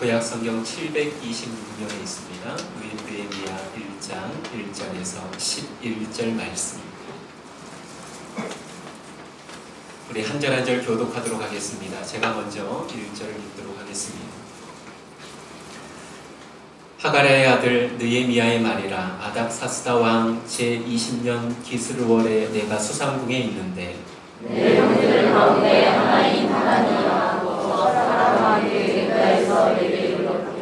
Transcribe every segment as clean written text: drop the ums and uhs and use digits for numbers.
구약 성경 726면에 있습니다. 느헤미야 1장 1절에서 11절 말씀입니다. 우리 한 절 한 절 교독하도록 하겠습니다. 제가 먼저 1절을 읽도록 하겠습니다. 하가랴의 아들 느헤미야의 말이라. 아닥사스다 왕 제20년 기스르월에 내가 수상궁에 있는데 내 형제들 가운데 하나인 하나니가 사람에게 객가에서 내게 이르렀고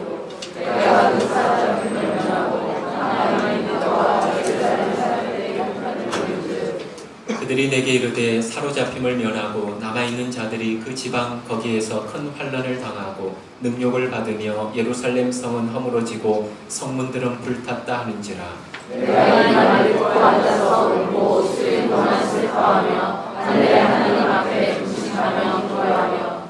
내가 그 사람을 멸면하고 하나님의 뜻과 제자를 살게 하는 것인즉 그들이 내게 이르되 사로잡힘을 면하고 남아있는 자들이 그 지방 거기에서 큰 환난을 당하고 능욕을 받으며 예루살렘 성은 허물어지고 성문들은 불탔다 하는지라. 내가 이 말을 듣고 앉아서 울고 주의 고난 슬퍼하며 하늘의 하나님 앞에 중심하며 기도하며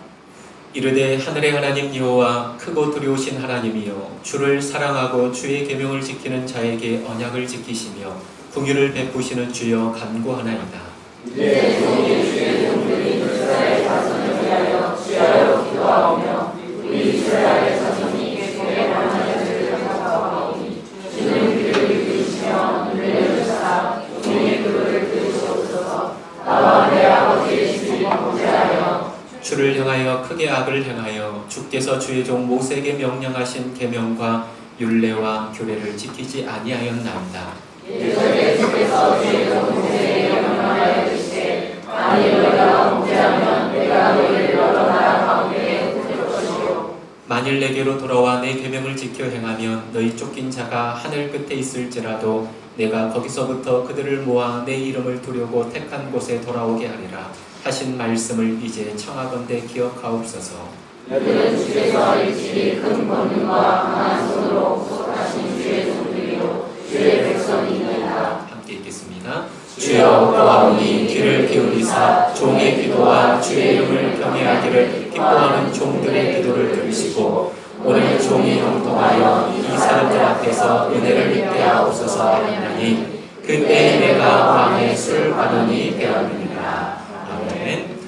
이르되 하늘의 하나님 여호와 크고 두려우신 하나님이여 주를 사랑하고 주의 계명을 지키는 자에게 언약을 지키시며 긍휼을 베푸시는 주여 간구하나이다. 이제 종이 주의 종들이 이스라엘 자손을 위하여 주여 기도하오며 우리 이스라엘 자손이 주의 만나는 죄를 사과하오니 주는 그를 이끄시며 눈을 열으사 종의 그를 들으시옵소서. 나와 내 아버지의 집이 범죄하여 주를 향하여 크게 악을 행하여 주께서 주의 종 모세에게 명령하신 계명과 율례와 규례를 지키지 아니하였나이다. 예전에 주께서 주의 종 모세에게 명령하여 이르시되 만일 너희가 범죄하면 내가 너희를 여러 나라 가운데 흩을 것이요 만일 내게로 돌아와 내 계명을 지켜 행하면 너희 쫓긴 자가 하늘 끝에 있을지라도 내가 거기서부터 그들을 모아 내 이름을 두려고 택한 곳에 돌아오게 하리라 하신 말씀을 이제 청하건대 기억하옵소서. 너희는 주께서 일찍이 큰 권능과 강한 손으로 구속하신 주의 종들이요 주의 백성이니이다. 함께 읽겠습니다. 주여 보아오니 귀를 기울이사 종의 기도와 주의 이름을 경외하기를 기뻐하는 종들의 기도를 들으시고 오늘 종이 형통하여 이 사람들 앞에서 은혜를 입게 하옵소서 하였나니 그때 내가 왕의 술 관원이 되었느니라. 아멘.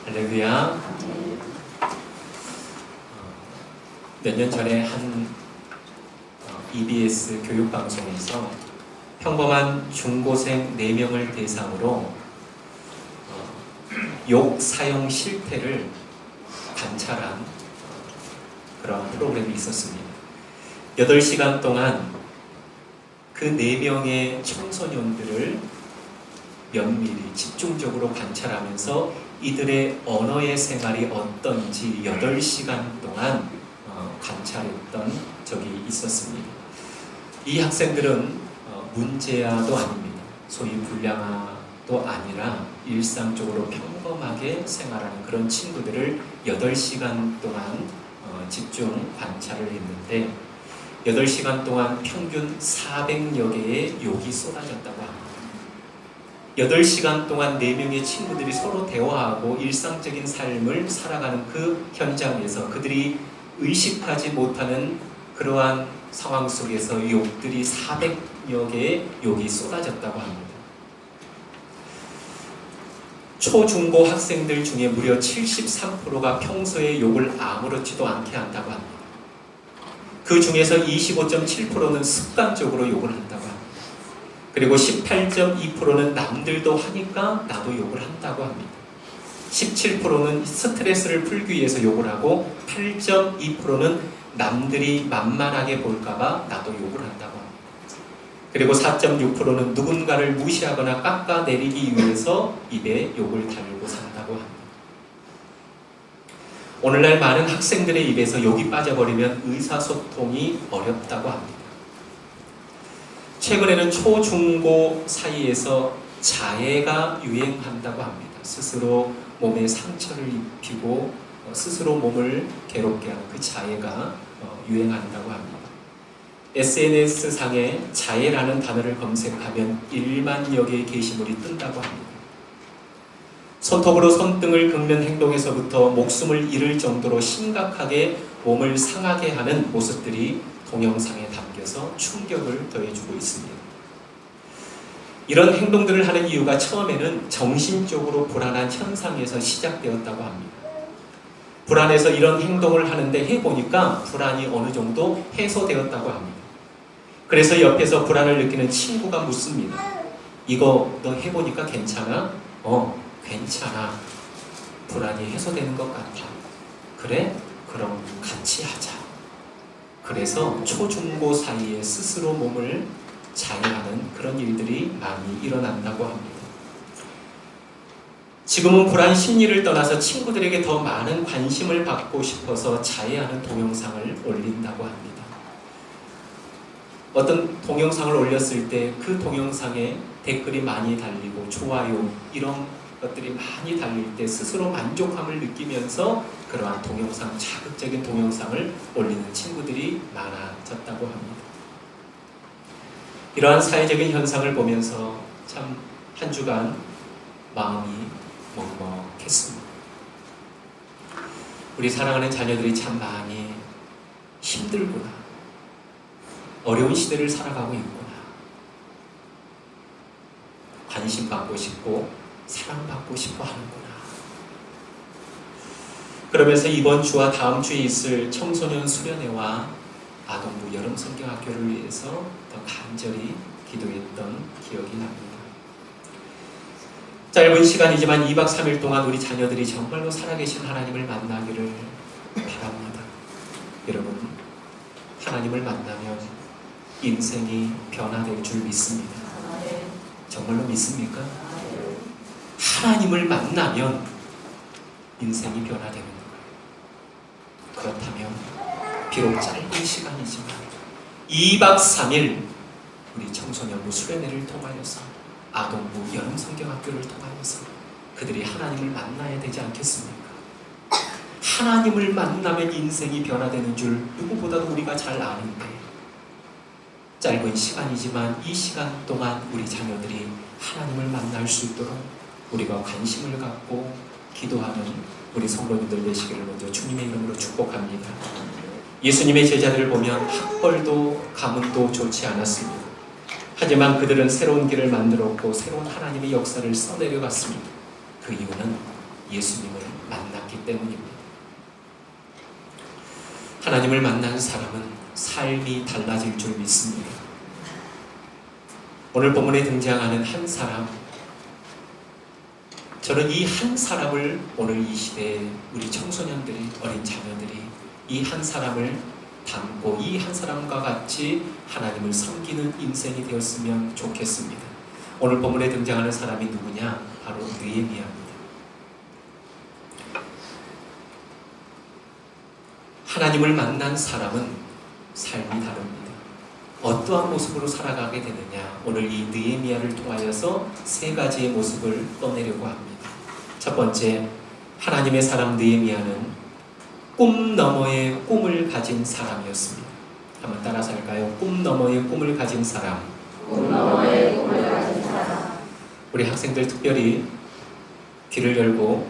할렐루야. 몇 년 전에 한 EBS 교육방송에서 평범한 중고생 4명을 대상으로 욕 사용 실태를 관찰한 그런 프로그램이 있었습니다. 8시간 동안 그 4명의 청소년들을 면밀히 집중적으로 관찰하면서 이들의 언어의 생활이 어떤지 8시간 동안 관찰했던 적이 있었습니다. 이 학생들은 문제아도 아닙니다. 소위 불량아도 아니라 일상적으로 평범하게 생활하는 그런 친구들을 8시간 동안 집중 관찰을 했는데 8시간 동안 평균 400여 개의 욕이 쏟아졌다고 합니다. 8시간 동안 4명의 친구들이 서로 대화하고 일상적인 삶을 살아가는 그 현장에서 그들이 의식하지 못하는 그러한 상황 속에서 욕들이 400여 개의 욕이 쏟아졌다고 합니다. 초중고 학생들 중에 무려 73%가 평소에 욕을 아무렇지도 않게 한다고 합니다. 그 중에서 25.7%는 습관적으로 욕을 한다고 합니다. 그리고 18.2%는 남들도 하니까 나도 욕을 한다고 합니다. 17%는 스트레스를 풀기 위해서 욕을 하고 8.2%는 남들이 만만하게 볼까봐 나도 욕을 한다고 합니다. 그리고 4.6%는 누군가를 무시하거나 깎아내리기 위해서 입에 욕을 달고 산다고 합니다. 오늘날 많은 학생들의 입에서 욕이 빠져버리면 의사소통이 어렵다고 합니다. 최근에는 초중고 사이에서 자해가 유행한다고 합니다. 스스로 몸에 상처를 입히고 스스로 몸을 괴롭게 하는 그 자해가 유행한다고 합니다. SNS상에 자해라는 단어를 검색하면 1만여 개의 게시물이 뜬다고 합니다. 손톱으로 손등을 긁는 행동에서부터 목숨을 잃을 정도로 심각하게 몸을 상하게 하는 모습들이 동영상에 담겨서 충격을 더해주고 있습니다. 이런 행동들을 하는 이유가 처음에는 정신적으로 불안한 현상에서 시작되었다고 합니다. 불안해서 이런 행동을 하는데 해보니까 불안이 어느 정도 해소되었다고 합니다. 그래서 옆에서 불안을 느끼는 친구가 묻습니다. 이거 너 해보니까 괜찮아? 괜찮아. 불안이 해소되는 것 같아. 그래? 그럼 같이 하자. 그래서 초중고 사이에 스스로 몸을 자해하는 그런 일들이 많이 일어난다고 합니다. 지금은 불안 심리를 떠나서 친구들에게 더 많은 관심을 받고 싶어서 자해하는 동영상을 올린다고 합니다. 어떤 동영상을 올렸을 때 그 동영상에 댓글이 많이 달리고 좋아요 이런 것들이 많이 달릴 때 스스로 만족감을 느끼면서 그러한 동영상, 자극적인 동영상을 올리는 친구들이 많아졌다고 합니다. 이러한 사회적인 현상을 보면서 참 한 주간 마음이 먹먹했습니다. 우리 사랑하는 자녀들이 참 많이 힘들구나. 어려운 시대를 살아가고 있구나. 관심받고 싶고 사랑받고 싶어 하는구나. 그러면서 이번 주와 다음 주에 있을 청소년 수련회와 아동부 여름 성경학교를 위해서 더 간절히 기도했던 기억이 납니다. 짧은 시간이지만 2박 3일 동안 우리 자녀들이 정말로 살아계신 하나님을 만나기를 바랍니다. 여러분, 하나님을 만나면 인생이 변화될 줄 믿습니다. 정말로 믿습니까? 하나님을 만나면 인생이 변화되는 거예요. 그렇다면 비록 짧은 시간이지만 2박 3일 우리 청소년부 수련회를 통하여서 아동부 여름 성경학교를 통하여서 그들이 하나님을 만나야 되지 않겠습니까? 하나님을 만나면 인생이 변화되는 줄 누구보다도 우리가 잘 아는데 짧은 시간이지만 이 시간 동안 우리 자녀들이 하나님을 만날 수 있도록 우리가 관심을 갖고 기도하는 우리 성도님들 되시기를 먼저 주님의 이름으로 축복합니다. 예수님의 제자들을 보면 학벌도 가문도 좋지 않았습니다. 하지만 그들은 새로운 길을 만들었고 새로운 하나님의 역사를 써내려갔습니다. 그 이유는 예수님을 만났기 때문입니다. 하나님을 만난 사람은 삶이 달라질 줄 믿습니다. 오늘 본문에 등장하는 한 사람, 저는 이 한 사람을 오늘 이 시대에 우리 청소년들이, 어린 자녀들이 이 한 사람을 담고 이 한 사람과 같이 하나님을 섬기는 인생이 되었으면 좋겠습니다. 오늘 본문에 등장하는 사람이 누구냐? 바로 느헤미야입니다. 하나님을 만난 사람은 삶이 다릅니다. 어떠한 모습으로 살아가게 되느냐? 오늘 이 느헤미야를 통하여서 세 가지의 모습을 떠내려고 합니다. 첫 번째, 하나님의 사람 느헤미야는 꿈 너머의 꿈을 가진 사람이었습니다. 한번 따라서 할까요? 꿈 너머의 꿈을 가진 사람. 꿈 너머의 꿈을 가진 사람. 우리 학생들 특별히 귀를 열고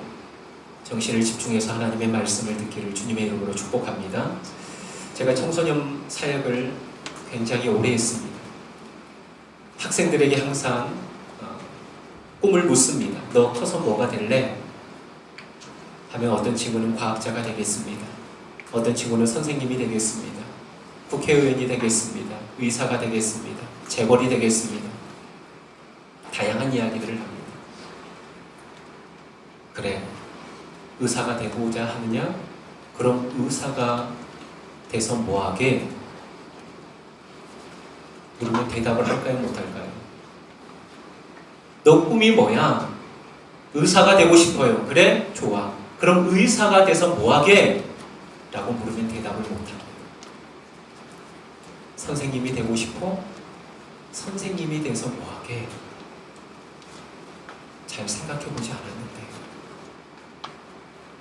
정신을 집중해서 하나님의 말씀을 듣기를 주님의 이름으로 축복합니다. 제가 청소년 사역을 굉장히 오래 했습니다. 학생들에게 항상 꿈을 묻습니다. 너 커서 뭐가 될래? 하면 어떤 친구는 과학자가 되겠습니다. 어떤 친구는 선생님이 되겠습니다. 국회의원이 되겠습니다. 의사가 되겠습니다. 재벌이 되겠습니다. 다양한 이야기들을 합니다. 그래, 의사가 되고자 하느냐? 그럼 의사가 돼서 뭐하게? 물으면 대답을 할까요? 못할까요? 너 꿈이 뭐야? 의사가 되고 싶어요. 그래? 좋아. 그럼 의사가 돼서 뭐하게? 라고 물으면 대답을 못합니다. 선생님이 되고 싶어? 선생님이 돼서 뭐하게? 잘 생각해보지 않았는데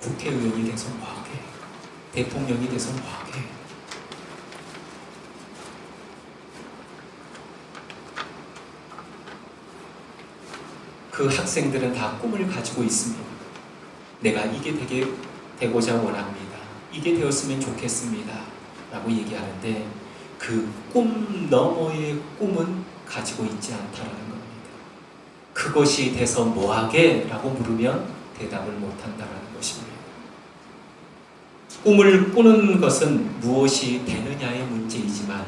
국회의원이 돼서 뭐하게? 대통령이 돼서 뭐하게? 그 학생들은 다 꿈을 가지고 있습니다. 내가 이게 되고자 원합니다. 이게 되었으면 좋겠습니다. 라고 얘기하는데 그 꿈 너머의 꿈은 가지고 있지 않다라는 겁니다. 그것이 돼서 뭐하게? 라고 물으면 대답을 못한다라는 것입니다. 꿈을 꾸는 것은 무엇이 되느냐의 문제이지만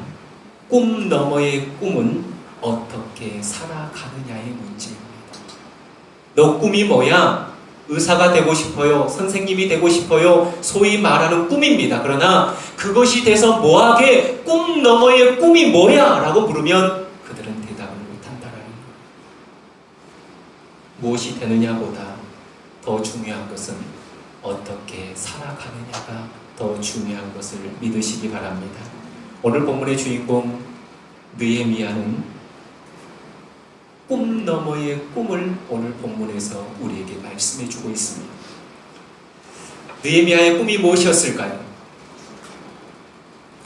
꿈 너머의 꿈은 어떻게 살아가느냐의 문제입니다. 너 꿈이 뭐야? 의사가 되고 싶어요. 선생님이 되고 싶어요. 소위 말하는 꿈입니다. 그러나 그것이 돼서 뭐하게 꿈 너머의 꿈이 뭐야? 라고 물으면 그들은 대답을 못한다라는 거예요. 무엇이 되느냐보다 더 중요한 것은 어떻게 살아가느냐가 더 중요한 것을 믿으시기 바랍니다. 오늘 본문의 주인공 느헤미야는 꿈 너머의 꿈을 오늘 본문에서 우리에게 말씀해 주고 있습니다. 느헤미야의 꿈이 무엇이었을까요?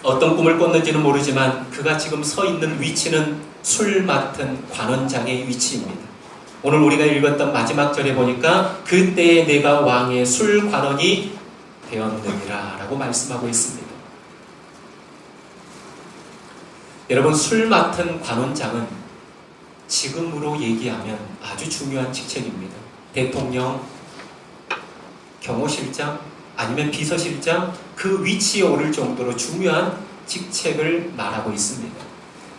어떤 꿈을 꿨는지는 모르지만 그가 지금 서 있는 위치는 술 맡은 관원장의 위치입니다. 오늘 우리가 읽었던 마지막 절에 보니까 그때에 내가 왕의 술 관원이 되었느니라 라고 말씀하고 있습니다. 여러분, 술 맡은 관원장은 지금으로 얘기하면 아주 중요한 직책입니다. 대통령, 경호실장, 아니면 비서실장, 그 위치에 오를 정도로 중요한 직책을 말하고 있습니다.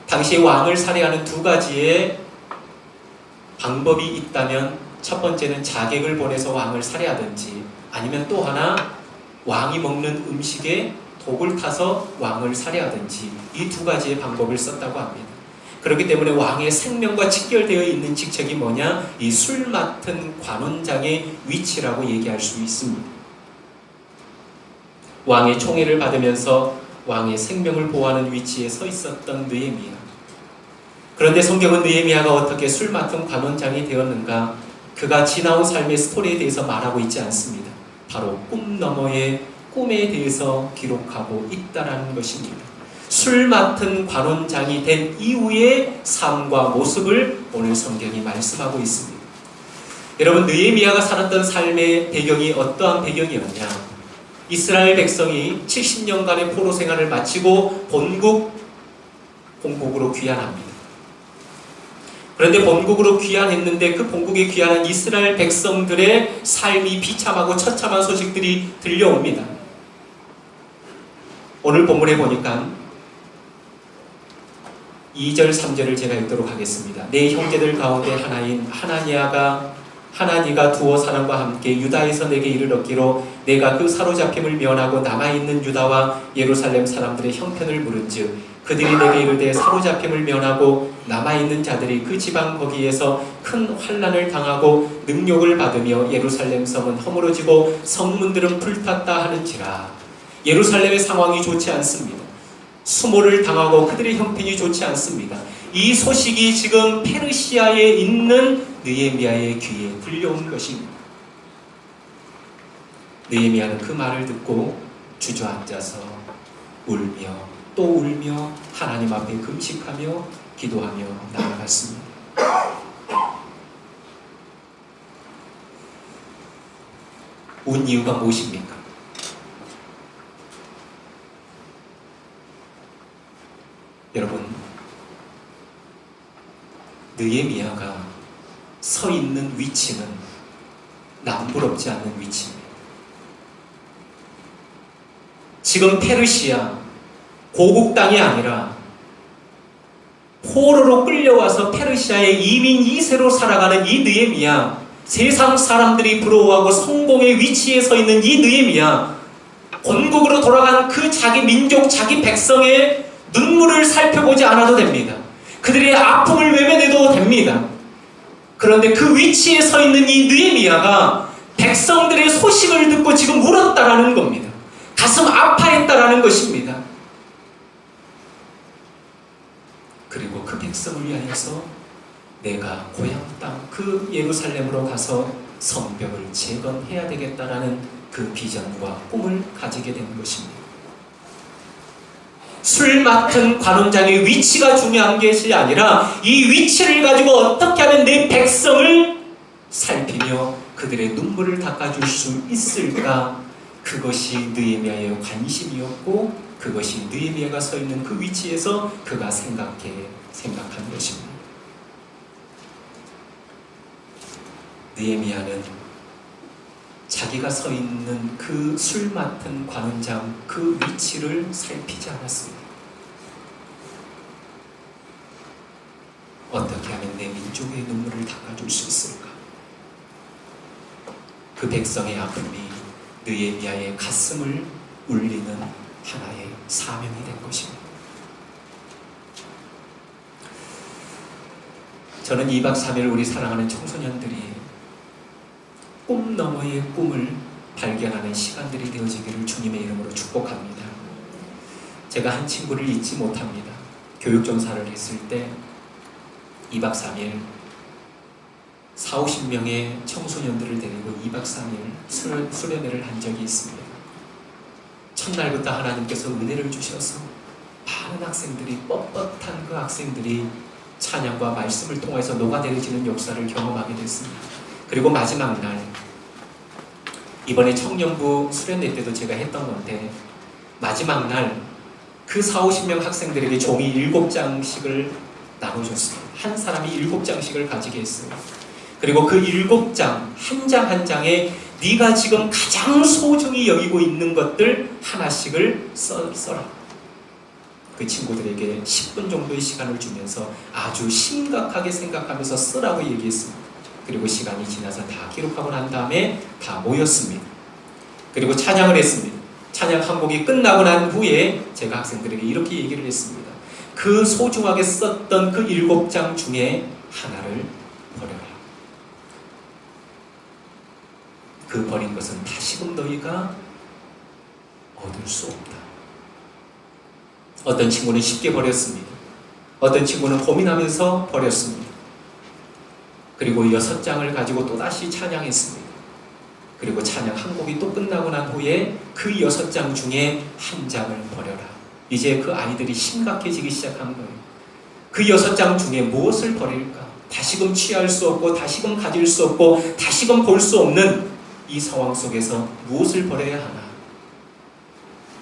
당시 왕을 살해하는 두 가지의 방법이 있다면 첫 번째는 자객을 보내서 왕을 살해하든지 아니면 또 하나 왕이 먹는 음식에 독을 타서 왕을 살해하든지 이 두 가지의 방법을 썼다고 합니다. 그렇기 때문에 왕의 생명과 직결되어 있는 직책이 뭐냐? 이 술 맡은 관원장의 위치라고 얘기할 수 있습니다. 왕의 총애를 받으면서 왕의 생명을 보호하는 위치에 서 있었던 느헤미야. 그런데 성경은 느헤미야가 어떻게 술 맡은 관원장이 되었는가? 그가 지나온 삶의 스토리에 대해서 말하고 있지 않습니다. 바로 꿈 너머의 꿈에 대해서 기록하고 있다라는 것입니다. 술 맡은 관원장이 된 이후의 삶과 모습을 오늘 성경이 말씀하고 있습니다. 여러분, 느헤미야가 살았던 삶의 배경이 어떠한 배경이었냐? 이스라엘 백성이 70년간의 포로 생활을 마치고 본국으로 귀환합니다. 그런데 본국으로 귀환했는데 그 본국에 귀환한 이스라엘 백성들의 삶이 비참하고 처참한 소식들이 들려옵니다. 오늘 본문에 보니까 2절 3절을 제가 읽도록 하겠습니다. 내 형제들 가운데 하나인 하나니가 두어 사람과 함께 유다에서 내게 이르렀기로 내가 그 사로잡힘을 면하고 남아있는 유다와 예루살렘 사람들의 형편을 물은즉 그들이 내게 이르되 사로잡힘을 면하고 남아있는 자들이 그 지방 거기에서 큰 환난을 당하고 능욕을 받으며 예루살렘 성은 허물어지고 성문들은 불탔다 하는지라. 예루살렘의 상황이 좋지 않습니다. 수모를 당하고 그들의 형편이 좋지 않습니다. 이 소식이 지금 페르시아에 있는 느헤미야의 귀에 들려온 것입니다. 느헤미야는 그 말을 듣고 주저앉아서 울며 또 울며 하나님 앞에 금식하며 기도하며 나아갔습니다. 온 이유가 무엇입니까? 여러분, 느헤미야가 서 있는 위치는 남부럽지 않는 위치입니다. 지금 페르시아 고국 땅이 아니라 포로로 끌려와서 페르시아의 이민 2세로 살아가는 이 느헤미야, 세상 사람들이 부러워하고 성공의 위치에 서 있는 이 느헤미야, 본국으로 돌아간 그 자기 민족, 자기 백성의 눈물을 살펴보지 않아도 됩니다. 그들의 아픔을 외면해도 됩니다. 그런데 그 위치에 서 있는 이 느헤미야가 백성들의 소식을 듣고 지금 울었다라는 겁니다. 가슴 아파했다라는 것입니다. 그리고 그 백성을 위하여서 내가 고향 땅 그 예루살렘으로 가서 성벽을 재건해야 되겠다라는 그 비전과 꿈을 가지게 된 것입니다. 술 맡은 관원장의 위치가 중요한 것이 아니라 이 위치를 가지고 어떻게 하면 내 백성을 살피며 그들의 눈물을 닦아줄 수 있을까? 그것이 느헤미야의 관심이었고 그것이 느헤미야가 서 있는 그 위치에서 그가 생각한 것입니다. 느헤미야는 자기가 서 있는 그 술 맡은 관원장 그 위치를 살피지 않았습니다. 어떻게 하면 내 민족의 눈물을 닦아줄 수 있을까? 그 백성의 아픔이 느헤미야의 가슴을 울리는 하나의 사명이 된 것입니다. 저는 2박 3일 우리 사랑하는 청소년들이 꿈 너머의 꿈을 발견하는 시간들이 되어지기를 주님의 이름으로 축복합니다. 제가 한 친구를 잊지 못합니다. 교육전사를 했을 때 2박 3일 40-50명의 청소년들을 데리고 2박 3일 수련회를 한 적이 있습니다. 첫날부터 하나님께서 은혜를 주셔서 많은 학생들이 뻣뻣한 그 학생들이 찬양과 말씀을 통해서 녹아내려지는 역사를 경험하게 됐습니다. 그리고 마지막 날 이번에 청년부 수련회 때도 제가 했던 건데 마지막 날 그 40-50명 학생들에게 종이 7장씩을 나눠줬습니다. 한 사람이 7장씩을 가지게 했어요. 그리고 그 7장 한 장 한 장에 네가 지금 가장 소중히 여기고 있는 것들 하나씩을 써라. 그 친구들에게 10분 정도의 시간을 주면서 아주 심각하게 생각하면서 쓰라고 얘기했습니다. 그리고 시간이 지나서 다 기록하고 난 다음에 다 모였습니다. 그리고 찬양을 했습니다. 찬양 한 곡이 끝나고 난 후에 제가 학생들에게 이렇게 얘기를 했습니다. 그 소중하게 썼던 그 7장 중에 하나를 버려라. 그 버린 것은 다시금 너희가 얻을 수 없다. 어떤 친구는 쉽게 버렸습니다. 어떤 친구는 고민하면서 버렸습니다. 그리고 6장을 가지고 또다시 찬양했습니다. 그리고 찬양 한 곡이 또 끝나고 난 후에 그 6장 중에 한 장을 버려라. 이제 그 아이들이 심각해지기 시작한 거예요. 그 6장 중에 무엇을 버릴까? 다시금 취할 수 없고 다시금 가질 수 없고 다시금 볼 수 없는 이 상황 속에서 무엇을 버려야 하나?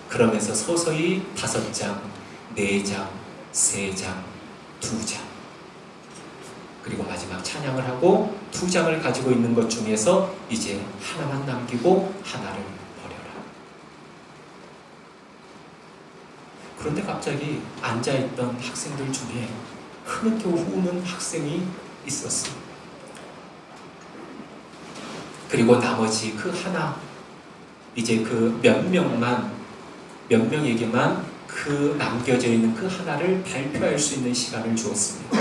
그러면서 서서히 5장, 4장, 3장, 2장 그리고 마지막 찬양을 하고 2장을 가지고 있는 것 중에서 이제 하나만 남기고 하나를 버려라. 그런데 갑자기 앉아있던 학생들 중에 흐느껴 우는 학생이 있었어요. 그리고 나머지 그 하나, 이제 그 몇 명에게만 그 남겨져 있는 그 하나를 발표할 수 있는 시간을 주었습니다.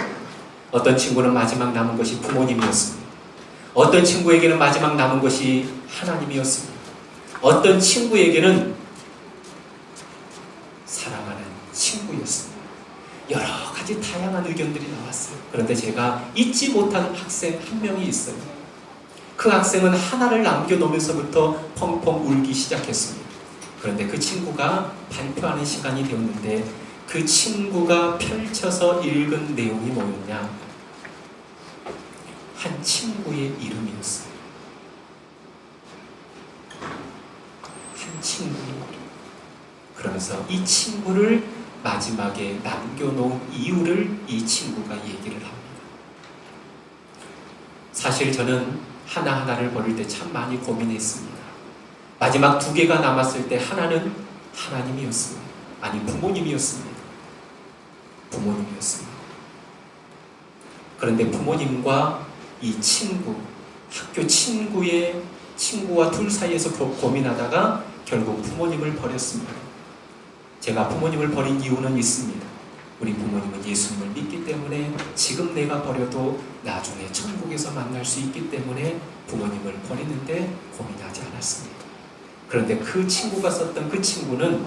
어떤 친구는 마지막 남은 것이 부모님이었습니다. 어떤 친구에게는 마지막 남은 것이 하나님이었습니다. 어떤 친구에게는 사랑하는 친구였습니다. 여러 가지 다양한 의견들이 나왔어요. 그런데 제가 잊지 못한 학생 한 명이 있어요. 그 학생은 하나를 남겨놓으면서부터 펑펑 울기 시작했습니다. 그런데 그 친구가 발표하는 시간이 되었는데 그 친구가 펼쳐서 읽은 내용이 뭐였냐? 한 친구의 이름이었어요. 한 친구의 이름. 그러면서 이 친구를 마지막에 남겨놓은 이유를 이 친구가 얘기를 합니다. 사실 저는 하나하나를 버릴 때 참 많이 고민했습니다. 마지막 2개가 남았을 때 하나는 하나님이었습니다. 아니, 부모님이었습니다. 부모님이었습니다. 그런데 부모님과 이 친구, 학교 친구와 둘 사이에서 고민하다가 결국 부모님을 버렸습니다. 제가 부모님을 버린 이유는 있습니다. 우리 부모님은 예수님을 믿기 때문에 지금 내가 버려도 나중에 천국에서 만날 수 있기 때문에 부모님을 버리는데 고민하지 않았습니다. 그런데 그 친구가 썼던 그 친구는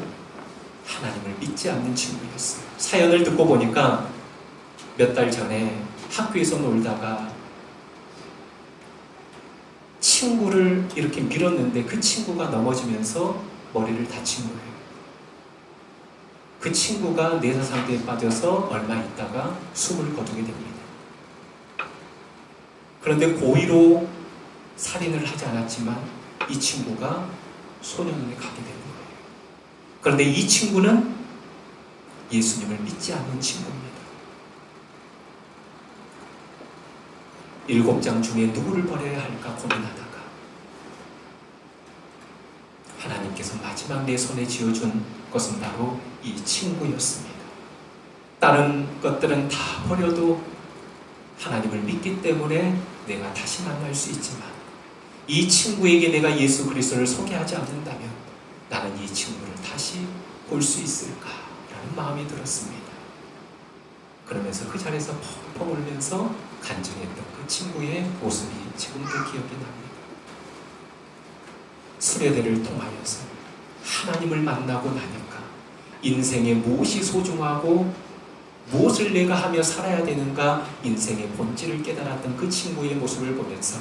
하나님을 믿지 않는 친구였어요. 사연을 듣고 보니까 몇 달 전에 학교에서 놀다가 친구를 이렇게 밀었는데 그 친구가 넘어지면서 머리를 다친 거예요. 그 친구가 뇌사 상태에 빠져서 얼마 있다가 숨을 거두게 됩니다. 그런데 고의로 살인을 하지 않았지만 이 친구가 소년원에 가게 된 거예요. 그런데 이 친구는 예수님을 믿지 않는 친구입니다. 7장 중에 누구를 버려야 할까 고민하다가 하나님께서 마지막 내 손에 쥐어준 것은 바로 이 친구였습니다. 다른 것들은 다 버려도 하나님을 믿기 때문에 내가 다시 만날 수 있지만 이 친구에게 내가 예수 그리스도를 소개하지 않는다면 나는 이 친구를 다시 볼 수 있을까라는 마음이 들었습니다. 그러면서 그 자리에서 펑펑 울면서 간증했던 그 친구의 모습이 지금도 기억이 납니다. 수레대를 통하여서 하나님을 만나고 나니까 인생에 무엇이 소중하고 무엇을 내가 하며 살아야 되는가 인생의 본질을 깨달았던 그 친구의 모습을 보면서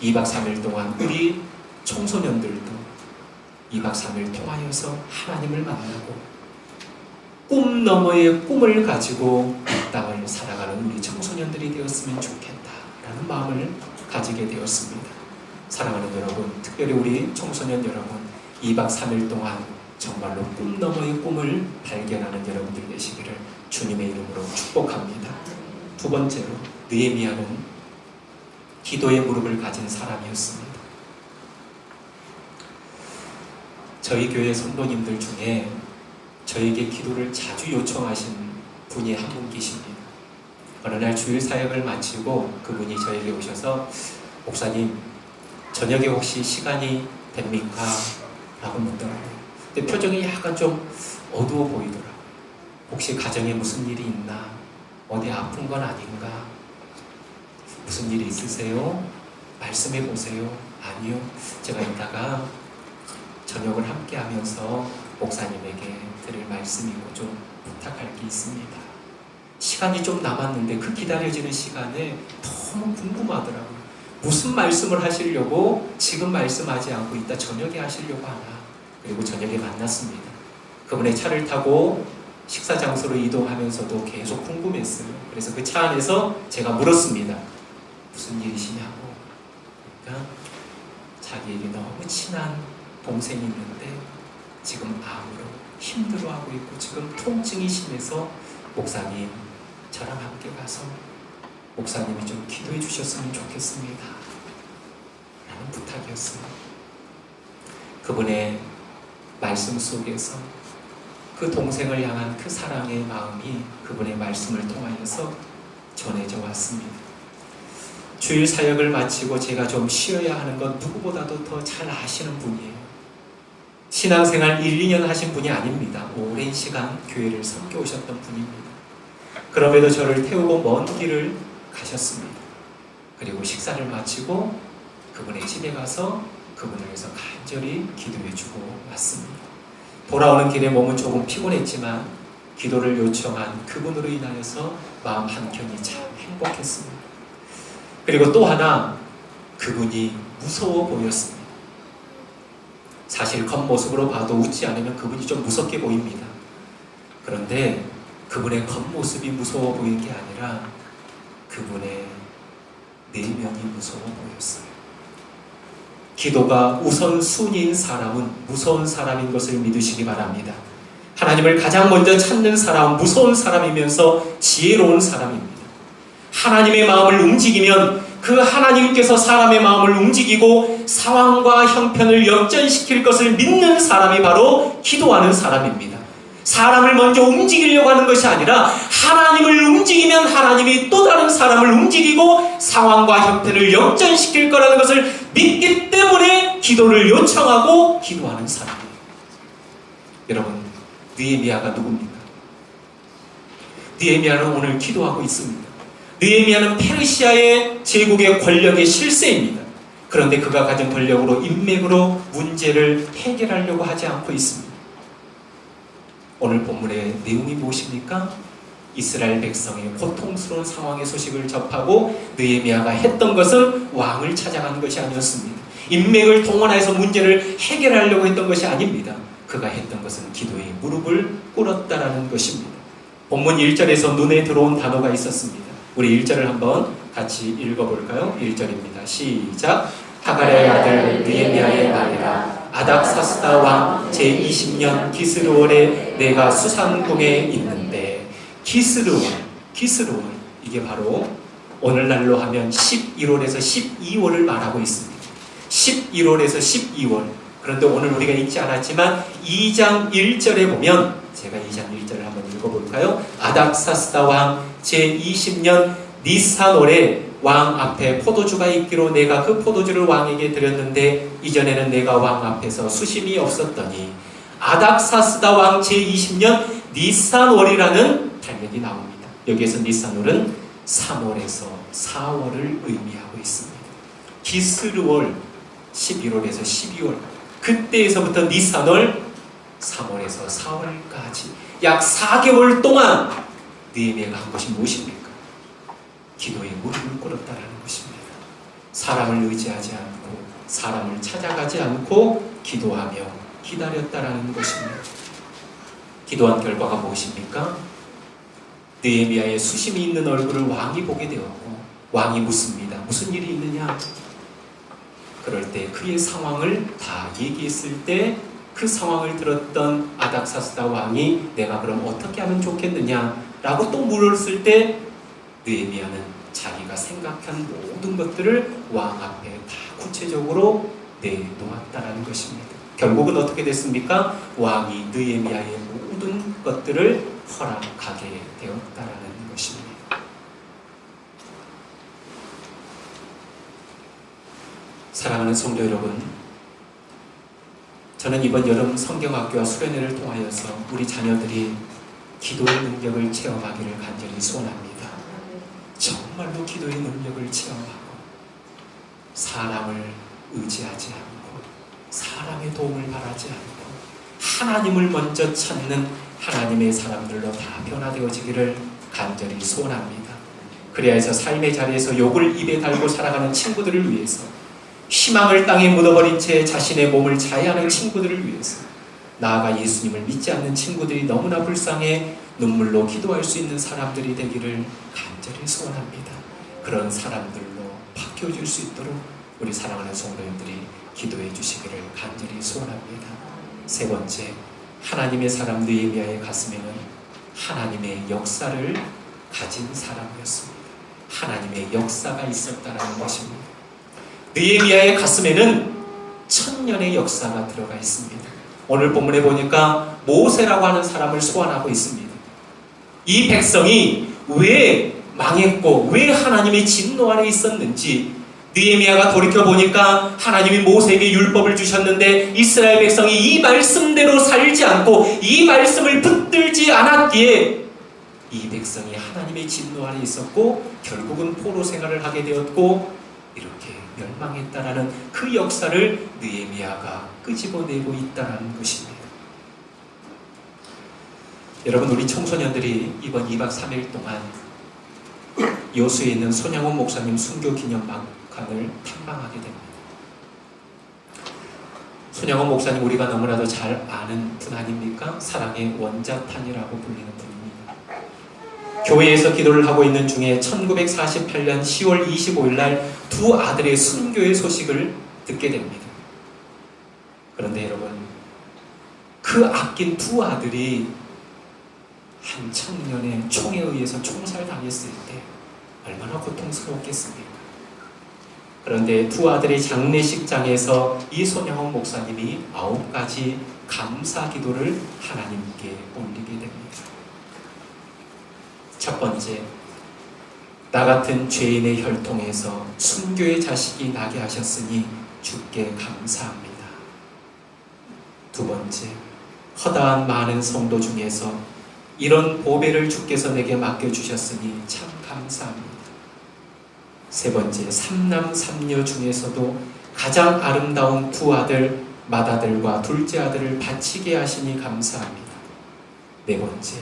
2박 3일 동안 우리 청소년들도 2박 3일 통하여서 하나님을 만나고 꿈 너머의 꿈을 가지고 이 땅을 살아가는 우리 청소년들이 되었으면 좋겠다라는 마음을 가지게 되었습니다. 사랑하는 여러분, 특별히 우리 청소년 여러분 2박 3일 동안 정말로 꿈 너머의 꿈을 발견하는 여러분들 되시기를 주님의 이름으로 축복합니다. 두 번째로 느헤미야는 기도의 무릎을 가진 사람이었습니다. 저희 교회 성도님들 중에 저에게 기도를 자주 요청하신 분이 한 분 계십니다. 어느 날 주일 사역을 마치고 그분이 저에게 오셔서 목사님 저녁에 혹시 시간이 됩니까? 라고 묻더라고요. 근데 표정이 약간 좀 어두워 보이더라고요. 혹시 가정에 무슨 일이 있나? 어디 아픈 건 아닌가? 무슨 일이 있으세요? 말씀해 보세요. 아니요. 제가 이따가 저녁을 함께 하면서 목사님에게 드릴 말씀이 있고 좀 부탁할 게 있습니다. 시간이 좀 남았는데 그 기다려지는 시간에 너무 궁금하더라고요. 무슨 말씀을 하시려고 지금 말씀하지 않고 이따 저녁에 하시려고 하나. 그리고 저녁에 만났습니다. 그분의 차를 타고 식사 장소로 이동하면서도 계속 궁금했어요. 그래서 그 차 안에서 제가 물었습니다. 무슨 일이시냐고. 그러니까 자기에게 너무 친한 동생이 있는데 지금 암으로 힘들어하고 있고 지금 통증이 심해서 목사님 저랑 함께 가서 목사님이 좀 기도해 주셨으면 좋겠습니다 라는 부탁이었어요. 그분의 말씀 속에서 그 동생을 향한 그 사랑의 마음이 그분의 말씀을 통하여서 전해져 왔습니다. 주일 사역을 마치고 제가 좀 쉬어야 하는 건 누구보다도 더 잘 아시는 분이에요. 신앙생활 1, 2년 하신 분이 아닙니다. 오랜 시간 교회를 섬겨오셨던 분입니다. 그럼에도 저를 태우고 먼 길을 가셨습니다. 그리고 식사를 마치고 그분의 집에 가서 그분을 위해서 간절히 기도해주고 왔습니다. 돌아오는 길에 몸은 조금 피곤했지만 기도를 요청한 그분으로 인하여서 마음 한켠이 참 행복했습니다. 그리고 또 하나 그분이 무서워 보였습니다. 사실 겉모습으로 봐도 웃지 않으면 그분이 좀 무섭게 보입니다. 그런데 그분의 겉모습이 무서워 보이는 게 아니라 그분의 내면이 무서워 보였어요. 기도가 우선순위인 사람은 무서운 사람인 것을 믿으시기 바랍니다. 하나님을 가장 먼저 찾는 사람은 무서운 사람이면서 지혜로운 사람입니다. 하나님의 마음을 움직이면 그 하나님께서 사람의 마음을 움직이고 상황과 형편을 역전시킬 것을 믿는 사람이 바로 기도하는 사람입니다. 사람을 먼저 움직이려고 하는 것이 아니라 하나님을 움직이면 하나님이 또 다른 사람을 움직이고 상황과 형편을 역전시킬 거라는 것을 믿기 때문에 기도를 요청하고 기도하는 사람이에요. 여러분, 느헤미야가 누굽니까? 느헤미야는 오늘 기도하고 있습니다. 느헤미야는 페르시아의 제국의 권력의 실세입니다. 그런데 그가 가진 권력으로 인맥으로 문제를 해결하려고 하지 않고 있습니다. 오늘 본문의 내용이 무엇입니까? 이스라엘 백성의 고통스러운 상황의 소식을 접하고 느헤미야가 했던 것은 왕을 찾아가는 것이 아니었습니다. 인맥을 동원해서 문제를 해결하려고 했던 것이 아닙니다. 그가 했던 것은 기도의 무릎을 꿇었다라는 것입니다. 본문 1절에서 눈에 들어온 단어가 있었습니다. 우리 1절을 한번 같이 읽어볼까요? 1절입니다. 시작. 하갈의 아들 느헤미야의 말이라. 아닥사스다 왕 제20년 기스르월에 내가 수상궁에 있는데 기스르월 이게 바로 오늘날로 하면 11월에서 12월을 말하고 있습니다. 11월에서 12월 그런데 오늘 우리가 읽지 않았지만 2장 1절에 보면, 제가 2장 1절을 한번 읽어볼까요? 아닥사스다 왕 제20년 니산월에 왕 앞에 포도주가 있기로 내가 그 포도주를 왕에게 드렸는데 이전에는 내가 왕 앞에서 수심이 없었더니, 아닥사스다 왕 제20년 니산월이라는 달력이 나옵니다. 여기에서 니산월은 3월에서 4월을 의미하고 있습니다. 기스르월 11월에서 12월, 그때에서부터 니산월 3월에서 4월까지 약 4개월 동안 느헤미야가 한 것이 무엇입니까? 기도에 무릎을 꿇었다라는 것입니다. 사람을 의지하지 않고 사람을 찾아가지 않고 기도하며 기다렸다라는 것입니다. 기도한 결과가 무엇입니까? 느헤미야의 수심이 있는 얼굴을 왕이 보게 되었고, 왕이 묻습니다. 무슨 일이 있느냐? 그럴 때 그의 상황을 다 얘기했을 때 그 상황을 들었던 아닥사스다 왕이 내가 그럼 어떻게 하면 좋겠느냐라고 또 물었을 때 느헤미야는 자기가 생각한 모든 것들을 왕 앞에 다 구체적으로 내놓았다라는 것입니다. 결국은 어떻게 됐습니까? 왕이 느헤미야의 모든 것들을 허락하게 되었다라는 것입니다. 사랑하는 성도 여러분, 저는 이번 여름 성경학교와 수련회를 통하여서 우리 자녀들이 기도의 능력을 체험하기를 간절히 소원합니다. 정말로 기도의 능력을 체험하고 사람을 의지하지 않고 사람의 도움을 바라지 않고 하나님을 먼저 찾는 하나님의 사람들로 다 변화되어지기를 간절히 소원합니다. 그래야 해서 삶의 자리에서 욕을 입에 달고 살아가는 친구들을 위해서, 희망을 땅에 묻어버린 채 자신의 몸을 자해하는 친구들을 위해서, 나아가 예수님을 믿지 않는 친구들이 너무나 불쌍해 눈물로 기도할 수 있는 사람들이 되기를 간절히 소원합니다. 그런 사람들로 바뀌어질 수 있도록 우리 사랑하는 성도님들이 기도해 주시기를 간절히 소원합니다. 세 번째, 하나님의 사람 느헤미야의 가슴에는 하나님의 역사를 가진 사람이었습니다. 하나님의 역사가 있었다라는 것입니다. 느헤미야의 가슴에는 천년의 역사가 들어가 있습니다. 오늘 본문에 보니까 모세라고 하는 사람을 소환하고 있습니다. 이 백성이 왜 망했고 왜 하나님의 진노 아래 있었는지, 느헤미야가 돌이켜보니까 하나님이 모세에게 율법을 주셨는데 이스라엘 백성이 이 말씀대로 살지 않고 이 말씀을 붙들지 않았기에 이 백성이 하나님의 진노 아래 있었고 결국은 포로 생활을 하게 되었고 이렇게 멸망했다라는 그 역사를 느헤미야가 끄집어내고 있다는 것입니다. 여러분, 우리 청소년들이 이번 2박 3일 동안 여수에 있는 손양원 목사님 순교 기념막관을 탐방하게 됩니다. 손양원 목사님 우리가 너무나도 잘 아는 분 아닙니까? 사랑의 원자탄이라고 불리는 분입니다. 교회에서 기도를 하고 있는 중에 1948년 10월 25일 날 두 아들의 순교의 소식을 듣게 됩니다. 그런데 여러분, 그 아낀 두 아들이 한 청년의 총에 의해서 총살당했을 때 얼마나 고통스러웠겠습니까? 그런데 두 아들의 장례식장에서 이 손양원 목사님이 9가지 감사 기도를 하나님께 올리게 됩니다. 첫 번째, 나 같은 죄인의 혈통에서 순교의 자식이 나게 하셨으니 주께 감사합니다. 두 번째, 허다한 많은 성도 중에서 이런 보배를 주께서 내게 맡겨주셨으니 참 감사합니다. 세 번째, 삼남 삼녀 중에서도 가장 아름다운 두 아들, 맏아들과 둘째 아들을 바치게 하시니 감사합니다. 네 번째,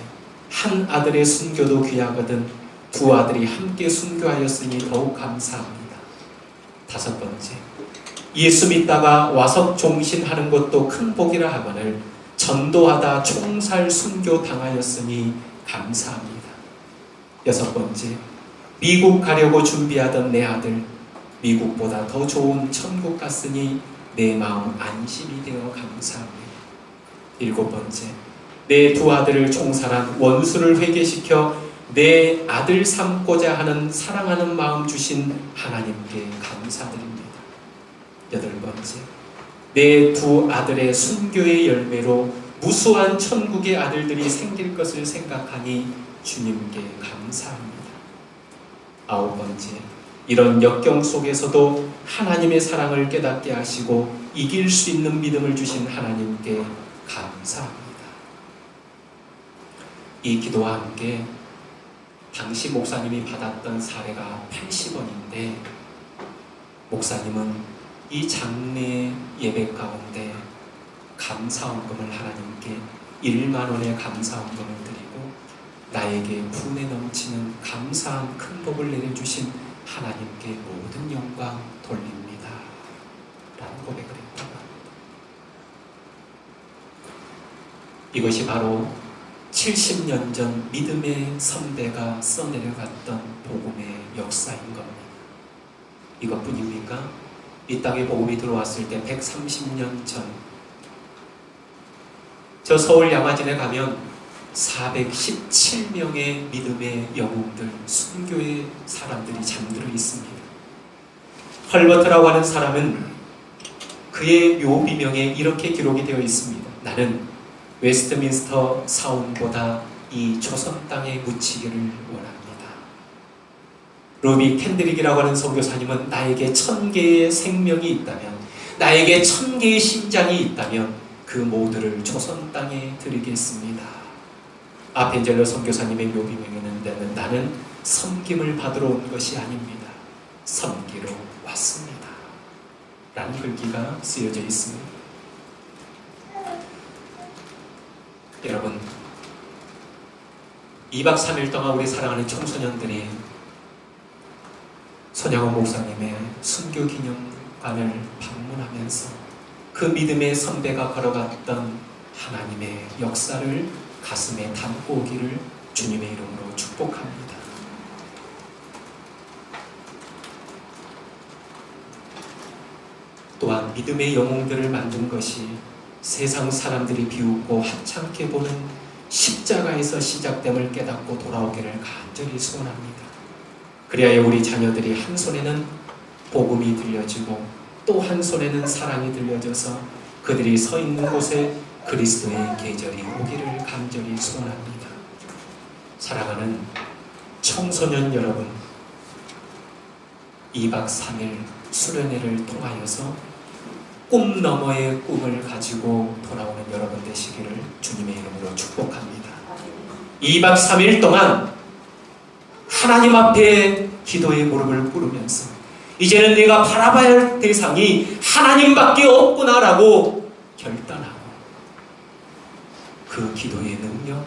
한 아들의 순교도 귀하거든 두 아들이 함께 순교하였으니 더욱 감사합니다. 다섯 번째, 예수 믿다가 와서 종신하는 것도 큰 복이라 하거늘 전도하다 총살 순교 당하였으니 감사합니다. 여섯 번째, 미국 가려고 준비하던 내 아들 미국보다 더 좋은 천국 갔으니 내 마음 안심이 되어 감사합니다. 일곱 번째, 내 두 아들을 총살한 원수를 회개시켜 내 아들 삼고자 하는 사랑하는 마음 주신 하나님께 감사드립니다. 여덟 번째, 내 두 아들의 순교의 열매로 무수한 천국의 아들들이 생길 것을 생각하니 주님께 감사합니다. 아홉 번째, 이런 역경 속에서도 하나님의 사랑을 깨닫게 하시고 이길 수 있는 믿음을 주신 하나님께 감사합니다. 이 기도와 함께 당시 목사님이 받았던 사례가 80원인데 목사님은 이 장례 예배 가운데 감사헌금을 하나님께 1만 원의 감사헌금을 드리고 나에게 분에 넘치는 감사한 큰 복을 내려주신 하나님께 모든 영광 돌립니다 라는 고백을 했다고 합니다. 이것이 바로 70년 전 믿음의 선배가 써내려갔던 복음의 역사인 겁니다. 이것뿐입니까? 이 땅에 복음이 들어왔을 때 130년 전, 저 서울 양화진에 가면 417명의 믿음의 영웅들, 순교의 사람들이 잠들어 있습니다. 헐버트라고 하는 사람은 그의 묘비명에 이렇게 기록이 되어 있습니다. 나는 웨스트민스터 사원보다 이 조선 땅에 묻히기를 원합니다. 로비 캔드릭이라고 하는 선교사님은 나에게 1000개의 생명이 있다면, 나에게 1000개의 심장이 있다면 그 모두를 조선 땅에 드리겠습니다. 아펜젤러 선교사님의 묘비명에는 나는 섬김을 받으러 온 것이 아닙니다. 섬기러 왔습니다 라는 글귀가 쓰여져 있습니다. 여러분, 2박 3일 동안 우리 사랑하는 청소년들이 손양호 목사님의 순교기념관을 방문하면서 그 믿음의 선배가 걸어갔던 하나님의 역사를 가슴에 담고 오기를 주님의 이름으로 축복합니다. 또한 믿음의 영웅들을 만든 것이 세상 사람들이 비웃고 하찮게 보는 십자가에서 시작됨을 깨닫고 돌아오기를 간절히 소원합니다. 그리하여 우리 자녀들이 한 손에는 복음이 들려지고 또 한 손에는 사랑이 들려져서 그들이 서 있는 곳에 그리스도의 계절이 오기를 간절히 소원합니다. 사랑하는 청소년 여러분, 2박 3일 수련회를 통하여서 꿈 너머의 꿈을 가지고 돌아오는 여러분 되시기를 주님의 이름으로 축복합니다. 2박 3일 동안 하나님 앞에 기도의 무릎을 꿇으면서 이제는 내가 바라봐야 할 대상이 하나님밖에 없구나라고 결단하고 그 기도의 능력,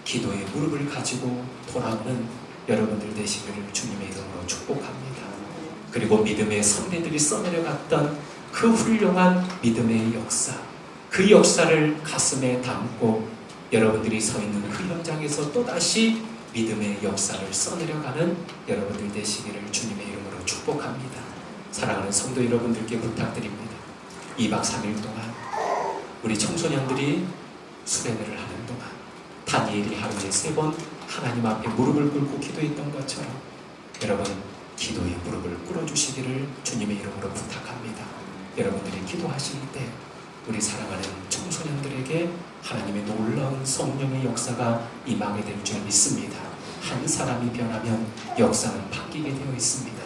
기도의 무릎을 가지고 돌아오는 여러분들 되시기를 주님의 이름으로 축복합니다. 그리고 믿음의 선배들이 써내려갔던 그 훌륭한 믿음의 역사, 그 역사를 가슴에 담고 여러분들이 서 있는 그 현장에서 또다시 믿음의 역사를 써내려가는 여러분들 되시기를 주님의 이름으로 축복합니다. 사랑하는 성도 여러분들께 부탁드립니다. 2박 3일 동안 우리 청소년들이 수련회를 하는 동안 다니엘이 하루에 3번 하나님 앞에 무릎을 꿇고 기도했던 것처럼 여러분 기도의 무릎을 꿇어주시기를 주님의 이름으로 부탁합니다. 여러분들이 기도하실 때 우리 사랑하는 청소년들에게 하나님의 놀라운 성령의 역사가 임하게 될 줄 믿습니다. 한 사람이 변하면 역사는 바뀌게 되어 있습니다.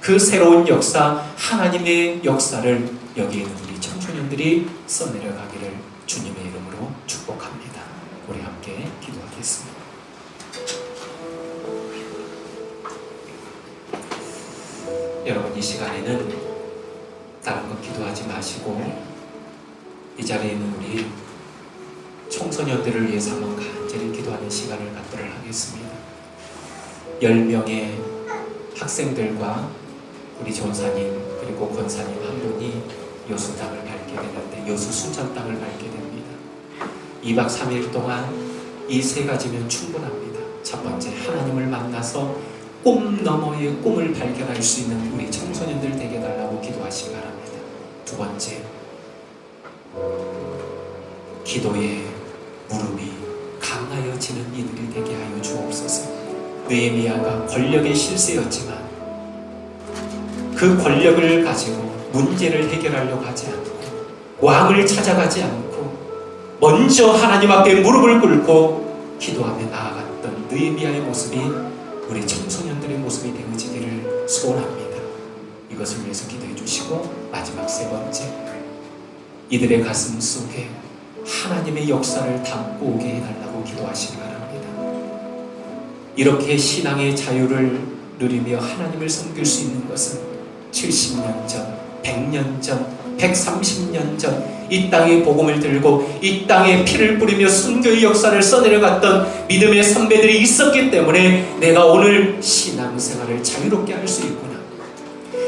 그 새로운 역사, 하나님의 역사를 여기에 있는 우리 청소년들이 써내려가기를 주님의 이름으로 축복합니다. 우리 함께 기도하겠습니다. 여러분, 이 시간에는 다른 것 기도하지 마시고 이 자리에 있는 우리 청소년들을 위해서 한번 간절히 기도하는 시간을 갖도록 하겠습니다. 10명의 학생들과 우리 전사님 그리고 권사님 한 분이 여수 땅을 밟게 되는데 여수 순천 땅을 밟게 됩니다. 2박 3일 동안 이 3가지면 충분합니다. 첫 번째, 하나님을 만나서 꿈 너머의 꿈을 발견할 수 있는 우리 청소년들 되게 달라고 기도하시기 바랍니다. 두 번째, 기도의 무릎이 강하여지는 이들이 되게 하여 주옵소서. 느헤미야가 권력의 실세였지만 그 권력을 가지고 문제를 해결하려고 하지 않고 왕을 찾아가지 않고 먼저 하나님 앞에 무릎을 꿇고 기도하며 나아갔던 느헤미야의 모습이 우리 청소년들의 모습이 되어지기를 소원합니다. 이것을 위해서 기도해 주시고, 마지막 세 번째, 이들의 가슴 속에 하나님의 역사를 담고 오게 해달라고 기도하시기 바랍니다. 이렇게 신앙의 자유를 누리며 하나님을 섬길 수 있는 것은 70년 전, 100년 전, 130년 전 이 땅에 복음을 들고 이 땅에 피를 뿌리며 순교의 역사를 써내려갔던 믿음의 선배들이 있었기 때문에 내가 오늘 신앙생활을 자유롭게 할 수 있구나.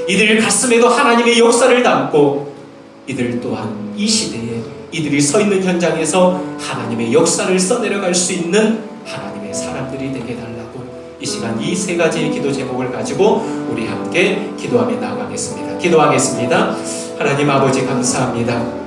이들 가슴에도 하나님의 역사를 담고 이들 또한 이 시대에 이들이 서 있는 현장에서 하나님의 역사를 써내려갈 수 있는 하나님의 사람들이 되게 해달라고 이 시간 이 세 가지의 기도 제목을 가지고 우리 함께 기도하며 나아가겠습니다. 기도하겠습니다. 하나님 아버지 감사합니다.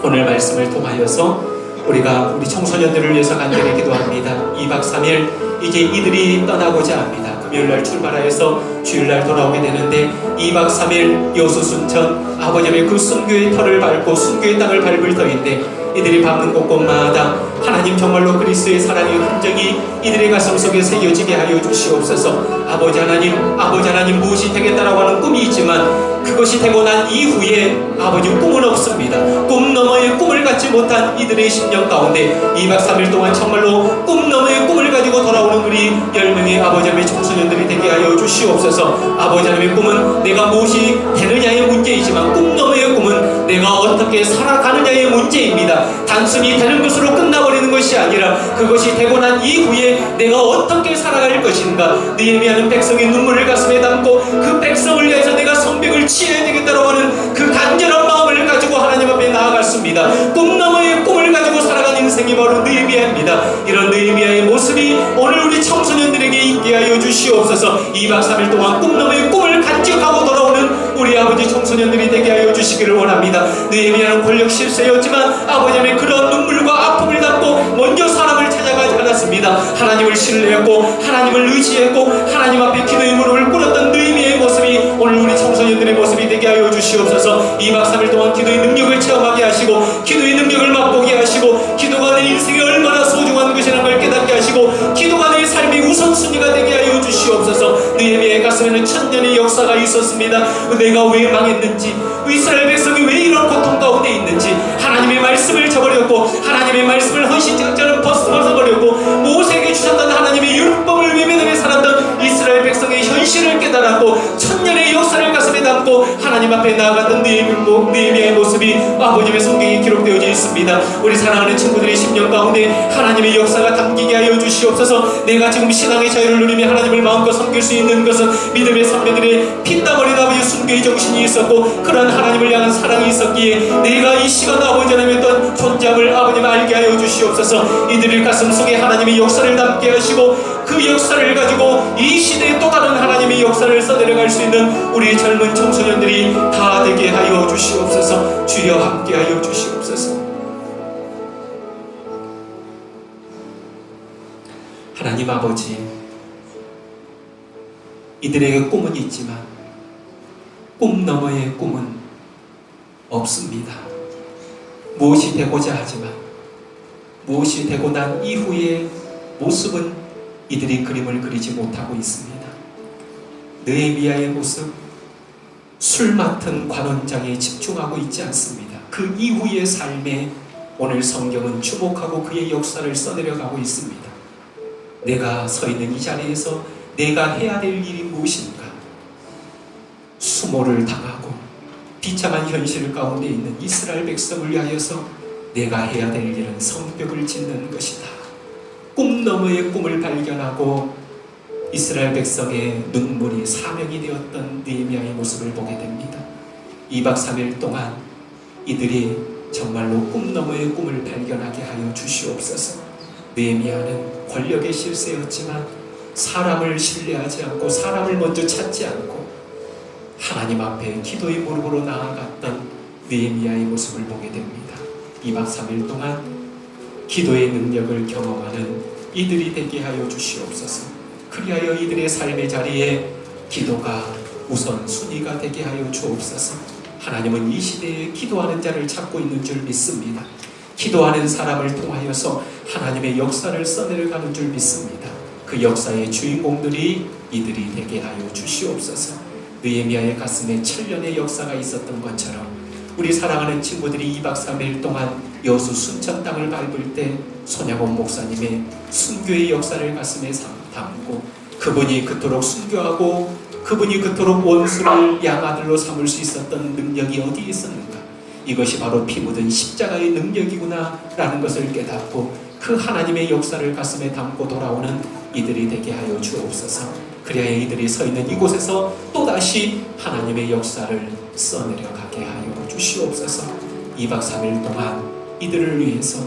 오늘 말씀을 통하여서 우리가 우리 청소년들을 위해서 간절히 기도합니다. 2박 3일 이제 이들이 떠나고자 합니다. 금요일날 출발하여서 주일날 돌아오게 되는데 2박 3일 여수순천 아버지의 그 순교의 터를 밟고 순교의 땅을 밟을 터인데 이들이 밟는 곳곳마다 하나님 정말로 그리스도의 사랑의 흔적이 이들의 가슴 속에 새겨지게 하여 주시옵소서. 아버지 하나님 무엇이 되겠다라고 하는 꿈이 있지만 그것이 되고 난 이후에 아버지 꿈은 없습니다. 꿈 너머의 꿈을 갖지 못한 이들의 심령 가운데 2박 3일 동안 정말로 꿈 너머의 꿈을 가지고 돌아오는 우리 10명의 아버지 하나님의 청소년들이 되게 하여 주시옵소서. 아버지 하나님의 꿈은 내가 무엇이 되느냐의 문제이지만 꿈 너머의 꿈은 내가 어떻게 살아가느냐의 문제입니다. 단순히 되는 것으로 끝나버리는 것이 아니라 그것이 되고 난 이후에 내가 어떻게 살아갈 것인가. 느헤미야는 백성의 눈물을 가슴에 담고 그 백성을 위해서 내가 성벽을 치어야 되겠다고 하는 그 간절한 마음을 가지고 하나님 앞에 나아갔습니다. 꿈 너머의 꿈을 가지고 살아간 인생이 바로 느헤미야입니다. 이런 느헤미야의 모습이 오늘 우리 청소년들에게 있게 하여 주시옵소서. 2박 3일 동안 꿈 너머의 꿈을 간직하고 돌아오는 우리 아버지 청소년들이 되게 하여 주시기를 원합니다. 느헤미야는 권력 실세였지만 아버지의 그런 눈물과 아픔을 담고 먼저 사람을 찾아가지 않았습니다. 하나님을 신뢰했고 하나님을 의지했고 하나님 앞에 기도의 무릎을 꿇었던 느헤미야의 모습이 오늘 우리 청소년들의 모습이 되게 하여 주시옵소서. 2박 3일 동안 기도의 능력을 체험하게 하시고 기도의 능력을 맛보게 하시고 기도가 내 인생이 얼마나 소중한 것이라는 걸 깨닫게 하시고 기도가 내 삶의 우선순위가 되게 하여 주시옵소서. 느헤미야의 가슴에는 천년의 역사가 있었습니다. 내가 왜 망했는지, 이스라엘 백성이 왜 이런 고통 가운데 있는지, 하나님의 말씀을 저버렸고 하나님의 말씀을 헌신적자는 벗어버렸고 모세에게 주셨던 하나님의 율법을 외면하며 살았던 이스라엘 백성의 현실을 깨달았고 천년의 역사를 가슴에 담고 하나님 앞에 나아갔던 느헤미야의 모습이 아버지의 성경에 기록되어져 있습니다. 우리 사랑하는 친구들의 심령 가운데 하나님의 역사가 담기게 하여 주시옵소서. 내가 지금 신앙의 자유를 누리며 하나님을 마음껏 섬길 수 있는 것은 믿음의 선배들의 피땀 흘린 아버지의 순교의 정신이 있었고 그런 하나님을 향한 사랑이 있었기에 내가 이 시간 아버지 하나님의 어떤 존재함을 아버님 알게 하여 주시옵소서. 이들의 가슴 속에 하나님의 역사를 담게 하시고 그 역사를 가지고 이 시대에 또 다른 하나님의 역사를 써내려갈 수 있는 우리 젊은 청소년들이 다 되게 하여 주시옵소서. 주여 함께 하여 주시옵소서. 하나님 아버지, 이들에게 꿈은 있지만 꿈 너머의 꿈은 없습니다. 무엇이 되고자 하지만 무엇이 되고 난 이후의 모습은 이들이 그림을 그리지 못하고 있습니다. 느헤미야의 모습, 술 맡은 관원장에 집중하고 있지 않습니다. 그 이후의 삶에 오늘 성경은 주목하고 그의 역사를 써내려가고 있습니다. 내가 서 있는 이 자리에서 내가 해야 될 일이 무엇인가? 수모를 당하고 비참한 현실 가운데 있는 이스라엘 백성을 위하여서 내가 해야 될 일은 성벽을 짓는 것이다. 꿈 너머의 꿈을 발견하고 이스라엘 백성의 눈물이 사명이 되었던 느헤미야의 모습을 보게 됩니다. 2박 3일 동안 이들이 정말로 꿈 너머의 꿈을 발견하게 하여 주시옵소서. 느헤미야는 권력의 실세였지만 사람을 신뢰하지 않고 사람을 먼저 찾지 않고 하나님 앞에 기도의 무릎으로 나아갔던 느헤미야의 모습을 보게 됩니다. 2박 3일 동안 기도의 능력을 경험하는 이들이 되게 하여 주시옵소서. 그리하여 이들의 삶의 자리에 기도가 우선순위가 되게 하여 주옵소서. 하나님은 이 시대에 기도하는 자를 찾고 있는 줄 믿습니다. 기도하는 사람을 통하여서 하나님의 역사를 써내려가는 줄 믿습니다. 그 역사의 주인공들이 이들이 되게 하여 주시옵소서. 느헤미야의 가슴에 천년의 역사가 있었던 것처럼 우리 사랑하는 친구들이 2박 3일 동안 여수 순천 땅을 밟을 때 손양원 목사님의 순교의 역사를 가슴에 담고 그분이 그토록 순교하고 그분이 그토록 원수를 양아들로 삼을 수 있었던 능력이 어디에 있었는가? 이것이 바로 피 묻은 십자가의 능력이구나 라는 것을 깨닫고 그 하나님의 역사를 가슴에 담고 돌아오는 이들이 되게 하여 주옵소서. 그래야 이들이 서 있는 이곳에서 또다시 하나님의 역사를 써내려가게 하여 주시옵소서. 2박 3일 동안 이들을 위해서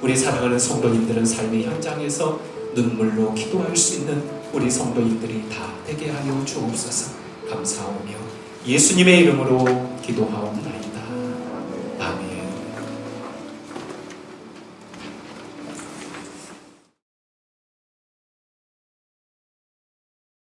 우리 사랑하는 성도님들은 삶의 현장에서 눈물로 기도할 수 있는 우리 성도님들이 다 되게 하여 주옵소서. 감사하며 예수님의 이름으로 기도하옵나이다.